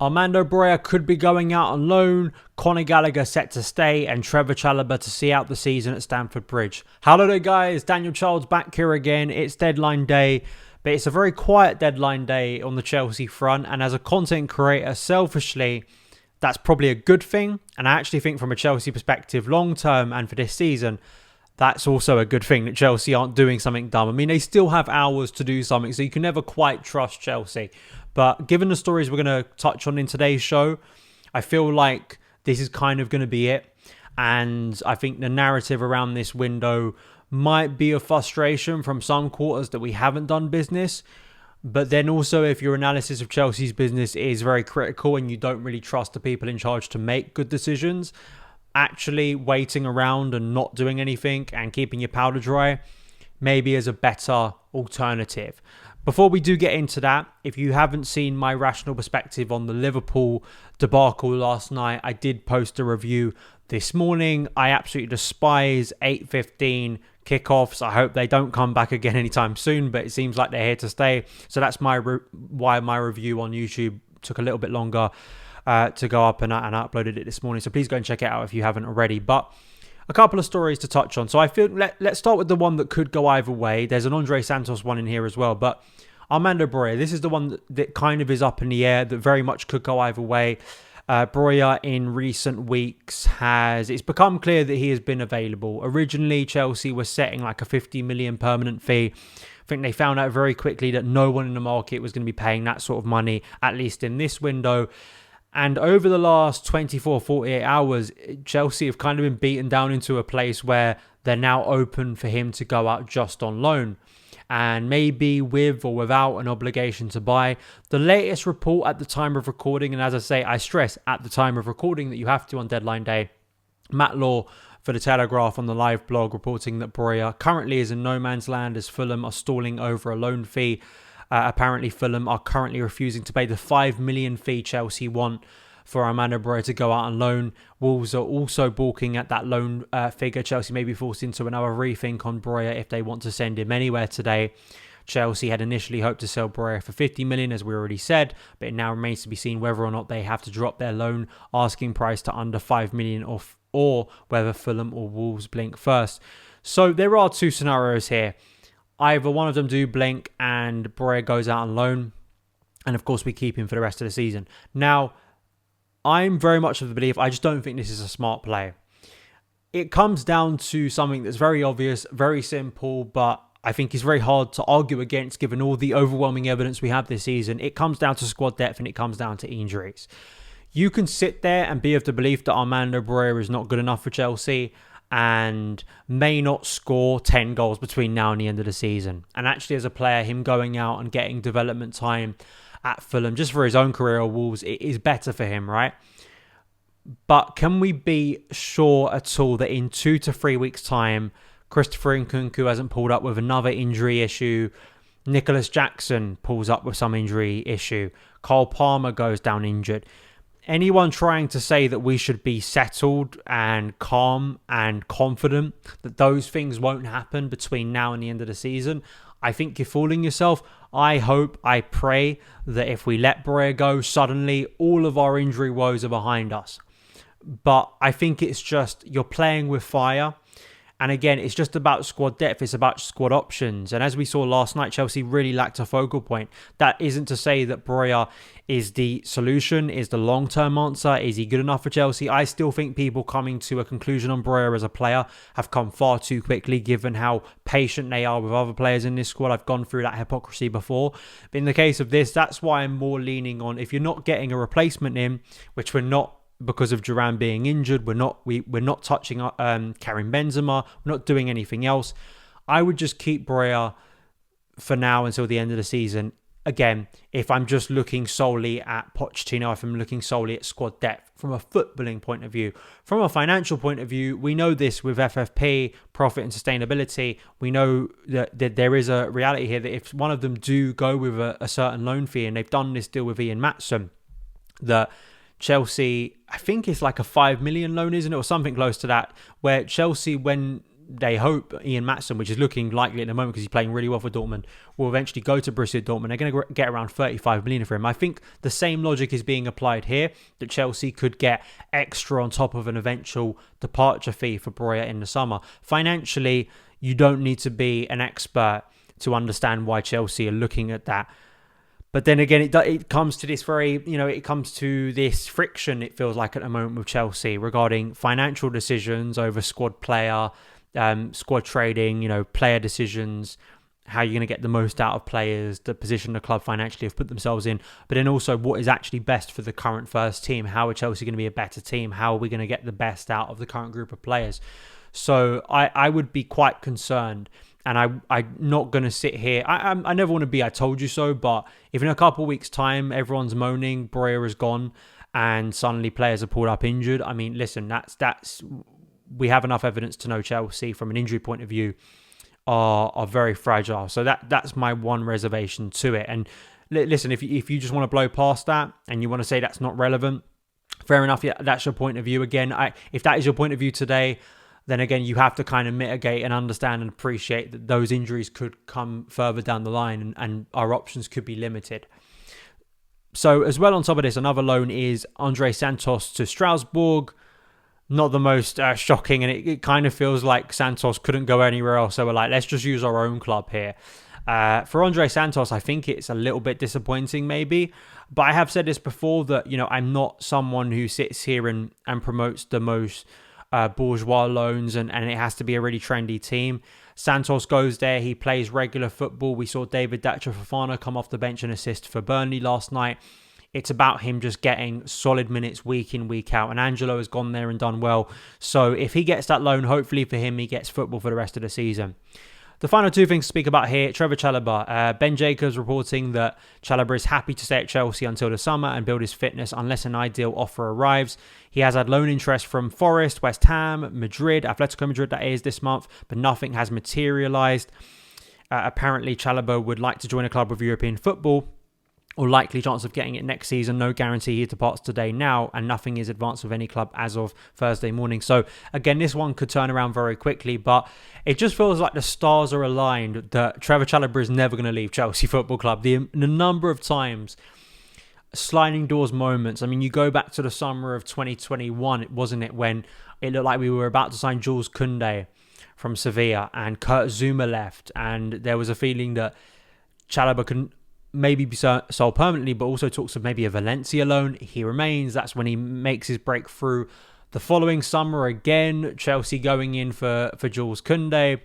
Armando Broja could be going out on loan, Conor Gallagher set to stay, and Trevor Chalobah to see out the season at Stamford Bridge. Hello there guys, Daniel Childs back here again. It's deadline day, but it's a very quiet deadline day on the Chelsea front, and as a content creator, selfishly, that's probably a good thing, and I actually think from a Chelsea perspective, long term and for this season, that's also a good thing that Chelsea aren't doing something dumb. I mean, they still have hours to do something, so you can never quite trust Chelsea. But given the stories we're going to touch on in today's show, I feel like this is kind of going to be it. And I think the narrative around this window might be a frustration from some quarters that we haven't done business. But then also, if your analysis of Chelsea's business is very critical and you don't really trust the people in charge to make good decisions, actually waiting around and not doing anything and keeping your powder dry maybe is a better alternative. Before we do get into that, if you haven't seen my rational perspective on the Liverpool debacle last night, I did post a review this morning. I absolutely despise 8:15 kickoffs. I hope they don't come back again anytime soon, but it seems like they're here to stay. So that's why my review on YouTube took a little bit longer to go up, and I uploaded it this morning. So please go and check it out if you haven't already. But a couple of stories to touch on. So I feel let's start with the one that could go either way. There's an Andre Santos one in here as well, but Armando Broja, this is the one that kind of is up in the air, that very much could go either way. Broja in recent weeks it's become clear that he has been available. Originally, Chelsea was setting like a 50 million permanent fee. I think they found out very quickly that no one in the market was going to be paying that sort of money, at least in this window. And over the last 24, 48 hours, Chelsea have kind of been beaten down into a place where they're now open for him to go out just on loan, and maybe with or without an obligation to buy. The latest report at the time of recording, and as I say, I stress at the time of recording that you have to on deadline day, Matt Law for The Telegraph on the live blog reporting that Broja currently is in no man's land as Fulham are stalling over a loan fee. Apparently, Fulham are currently refusing to pay the 5 million fee Chelsea want for Armando Broja to go out on loan. Wolves are also balking at that loan figure. Chelsea may be forced into another rethink on Broja if they want to send him anywhere today. Chelsea had initially hoped to sell Broja for 50 million, as we already said, but it now remains to be seen whether or not they have to drop their loan asking price to under 5 million or whether Fulham or Wolves blink first. So there are two scenarios here. Either one of them do blink and Broja goes out on loan, and of course we keep him for the rest of the season. Now, I'm very much of the belief, I just don't think this is a smart play. It comes down to something that's very obvious, very simple, but I think is very hard to argue against given all the overwhelming evidence we have this season. It comes down to squad depth and it comes down to injuries. You can sit there and be of the belief that Armando Broja is not good enough for Chelsea and may not score 10 goals between now and the end of the season. And actually, as a player, him going out and getting development time at Fulham, just for his own career or Wolves, it is better for him, right? But can we be sure at all that in 2 to 3 weeks' time, Christopher Nkunku hasn't pulled up with another injury issue, Nicholas Jackson pulls up with some injury issue, Cole Palmer goes down injured? Anyone trying to say that we should be settled and calm and confident that those things won't happen between now and the end of the season, I think you're fooling yourself. I hope, I pray that if we let Broja go, suddenly all of our injury woes are behind us. But I think it's just, you're playing with fire. And again, it's just about squad depth. It's about squad options. And as we saw last night, Chelsea really lacked a focal point. That isn't to say that Broja is the solution, is the long-term answer. Is he good enough for Chelsea? I still think people coming to a conclusion on Broja as a player have come far too quickly, given how patient they are with other players in this squad. I've gone through that hypocrisy before. But in the case of this, that's why I'm more leaning on, if you're not getting a replacement in, which we're not, because of Duran being injured, we're not touching Karim Benzema, we're not doing anything else. I would just keep Broja for now until the end of the season. Again, if I'm just looking solely at Pochettino, if I'm looking solely at squad depth from a footballing point of view. From a financial point of view, we know this with FFP, profit and sustainability. We know that there is a reality here that if one of them do go with a certain loan fee, and they've done this deal with Ian Maatsen, that Chelsea, I think it's like a 5 million loan, isn't it? Or something close to that, where Chelsea, when they hope Ian Maatsen, which is looking likely at the moment because he's playing really well for Dortmund, will eventually go to Borussia Dortmund. They're going to get around 35 million for him. I think the same logic is being applied here, that Chelsea could get extra on top of an eventual departure fee for Broja in the summer. Financially, you don't need to be an expert to understand why Chelsea are looking at that. But then again, it comes to this it comes to this friction, it feels like, at the moment with Chelsea regarding financial decisions over squad player, squad trading, player decisions, how you're going to get the most out of players, the position the club financially have put themselves in, but then also what is actually best for the current first team. How are Chelsea going to be a better team? How are we going to get the best out of the current group of players? So I would be quite concerned. And I'm not going to sit here. I never want to be I told you so, but if in a couple of weeks' time everyone's moaning Broja is gone and suddenly players are pulled up injured, I mean, listen, that's we have enough evidence to know Chelsea from an injury point of view are very fragile. So that's my one reservation to it. And listen, if you just want to blow past that and you want to say that's not relevant, fair enough. Yeah, that's your point of view. Again, if that is your point of view today, then again, you have to kind of mitigate and understand and appreciate that those injuries could come further down the line and our options could be limited. So as well on top of this, another loan is Andre Santos to Strasbourg. Not the most shocking, and it kind of feels like Santos couldn't go anywhere else. So we're like, let's just use our own club here. For Andre Santos, I think it's a little bit disappointing maybe. But I have said this before that, I'm not someone who sits here and promotes the most bourgeois loans and it has to be a really trendy team. Santos goes there, he plays regular football. We saw David Datcha Fofana come off the bench and assist for Burnley last night. It's about him just getting solid minutes week in, week out. And Angelo has gone there and done well. So if he gets that loan, hopefully for him, he gets football for the rest of the season. The final two things to speak about here, Trevor Chalobah. Ben Jacobs reporting that Chalobah is happy to stay at Chelsea until the summer and build his fitness unless an ideal offer arrives. He has had loan interest from Forest, West Ham, Madrid, Atletico Madrid that is this month, but nothing has materialised. Apparently Chalobah would like to join a club with European football, or likely chance of getting it next season. No guarantee he departs today now, and nothing is advanced with any club as of Thursday morning. So again, this one could turn around very quickly, but it just feels like the stars are aligned that Trevor Chalobah is never going to leave Chelsea Football Club. The number of times, sliding doors moments. I mean, you go back to the summer of 2021, wasn't it, when it looked like we were about to sign Jules Koundé from Sevilla and Kurt Zuma left, and there was a feeling that Chalobah couldn't maybe be sold permanently, but also talks of maybe a Valencia loan. He remains. That's when he makes his breakthrough. The following summer, again, Chelsea going in for Jules Koundé,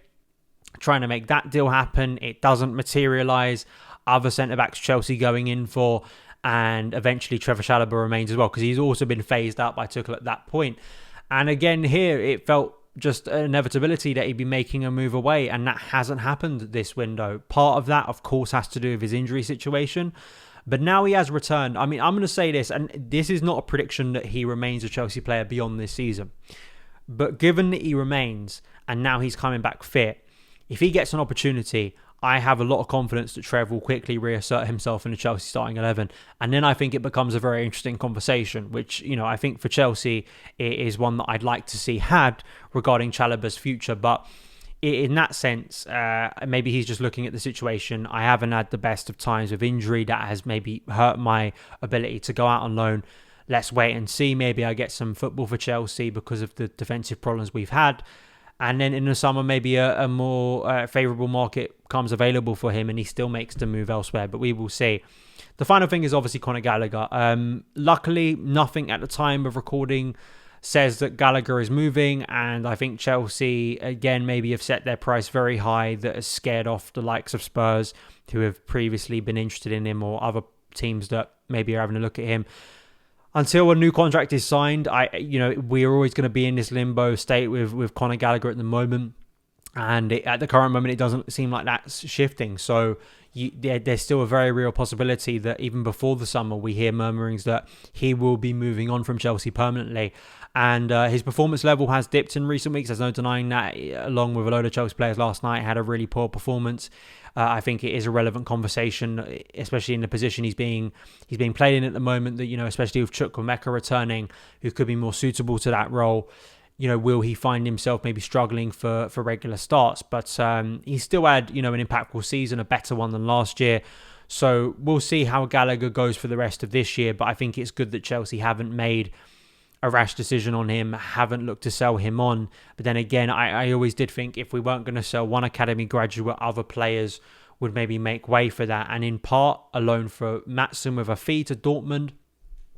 trying to make that deal happen. It doesn't materialise. Other centre-backs Chelsea going in for, and eventually Trevor Chalobah remains as well, because he's also been phased out by Tuchel at that point. And again, here, it felt just an inevitability that he'd be making a move away, and that hasn't happened this window. Part of that, of course, has to do with his injury situation, but now he has returned. I mean, I'm going to say this, and this is not a prediction that he remains a Chelsea player beyond this season, but given that he remains and now he's coming back fit, if he gets an opportunity, I have a lot of confidence that Trev will quickly reassert himself in the Chelsea starting 11. And then I think it becomes a very interesting conversation, which, I think for Chelsea, it is one that I'd like to see had regarding Chalobah's future. But in that sense, maybe he's just looking at the situation. I haven't had the best of times with injury that has maybe hurt my ability to go out on loan. Let's wait and see. Maybe I get some football for Chelsea because of the defensive problems we've had. And then in the summer, maybe a more favourable market comes available for him and he still makes the move elsewhere. But we will see. The final thing is obviously Conor Gallagher. Luckily, nothing at the time of recording says that Gallagher is moving. And I think Chelsea, again, maybe have set their price very high that has scared off the likes of Spurs, who have previously been interested in him, or other teams that maybe are having a look at him. Until a new contract is signed, we're always going to be in this limbo state with Conor Gallagher at the moment. And at the current moment, it doesn't seem like that's shifting. So there's still a very real possibility that even before the summer, we hear murmurings that he will be moving on from Chelsea permanently. And his performance level has dipped in recent weeks. There's no denying that. Along with a load of Chelsea players last night, had a really poor performance. I think it is a relevant conversation, especially in the position he's being played in at the moment. That especially with Chukwuemeka returning, who could be more suitable to that role. will he find himself maybe struggling for regular starts? But he still had, an impactful season, a better one than last year. So we'll see how Gallagher goes for the rest of this year. But I think it's good that Chelsea haven't made a rash decision on him, haven't looked to sell him on. But then again, I always did think if we weren't going to sell one academy graduate, other players would maybe make way for that. And in part, a loan for Maatsen with a fee to Dortmund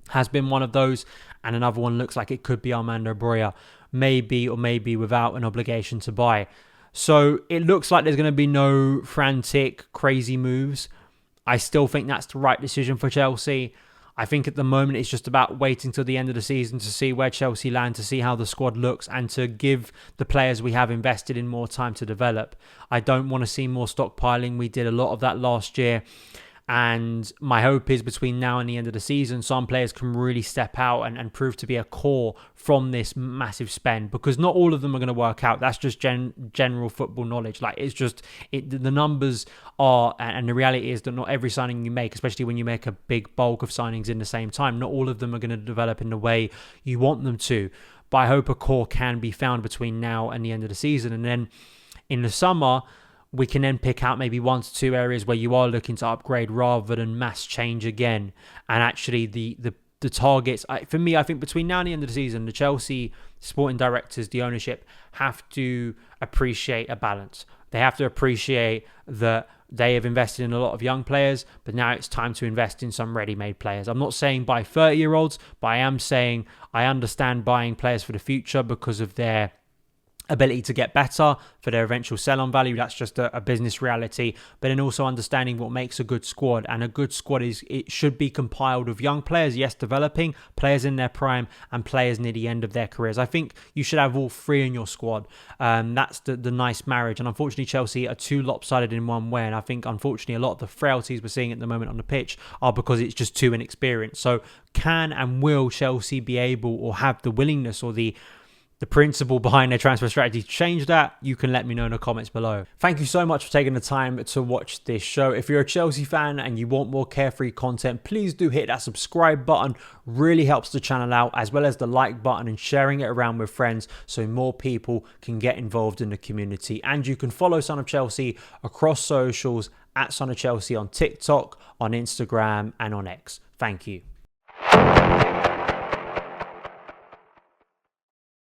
has been one of those. And another one looks like it could be Armando Broja, maybe without an obligation to buy. So it looks like there's going to be no frantic, crazy moves. I still think that's the right decision for Chelsea. I think at the moment it's just about waiting till the end of the season to see where Chelsea land, to see how the squad looks, and to give the players we have invested in more time to develop. I don't want to see more stockpiling. We did a lot of that last year. And my hope is between now and the end of the season, some players can really step out and prove to be a core from this massive spend, because not all of them are going to work out. That's just general football knowledge. The numbers are, and the reality is that not every signing you make, especially when you make a big bulk of signings in the same time, not all of them are going to develop in the way you want them to. But I hope a core can be found between now and the end of the season. And then in the summer, we can then pick out maybe 1 to 2 areas where you are looking to upgrade rather than mass change again. And actually the targets, for me, I think between now and the end of the season, the Chelsea sporting directors, the ownership, have to appreciate a balance. They have to appreciate that they have invested in a lot of young players, but now it's time to invest in some ready-made players. I'm not saying buy 30-year-olds, but I am saying I understand buying players for the future because of their ability to get better, for their eventual sell-on value. That's just a business reality. But then also understanding what makes a good squad. And a good squad it should be compiled of young players, yes, developing, players in their prime, and players near the end of their careers. I think you should have all three in your squad. That's the nice marriage. And unfortunately, Chelsea are too lopsided in one way. And I think, unfortunately, a lot of the frailties we're seeing at the moment on the pitch are because it's just too inexperienced. So can and will Chelsea be able, or have the willingness or the principle behind their transfer strategy to change that? You can let me know in the comments below. Thank you so much for taking the time to watch this show. If you're a Chelsea fan and you want more carefree content, please do hit that subscribe button. Really helps the channel out, as well as the like button and sharing it around with friends so more people can get involved in the community. And you can follow Son of Chelsea across socials at SonOfChelsea on TikTok, on Instagram, and on X. Thank you.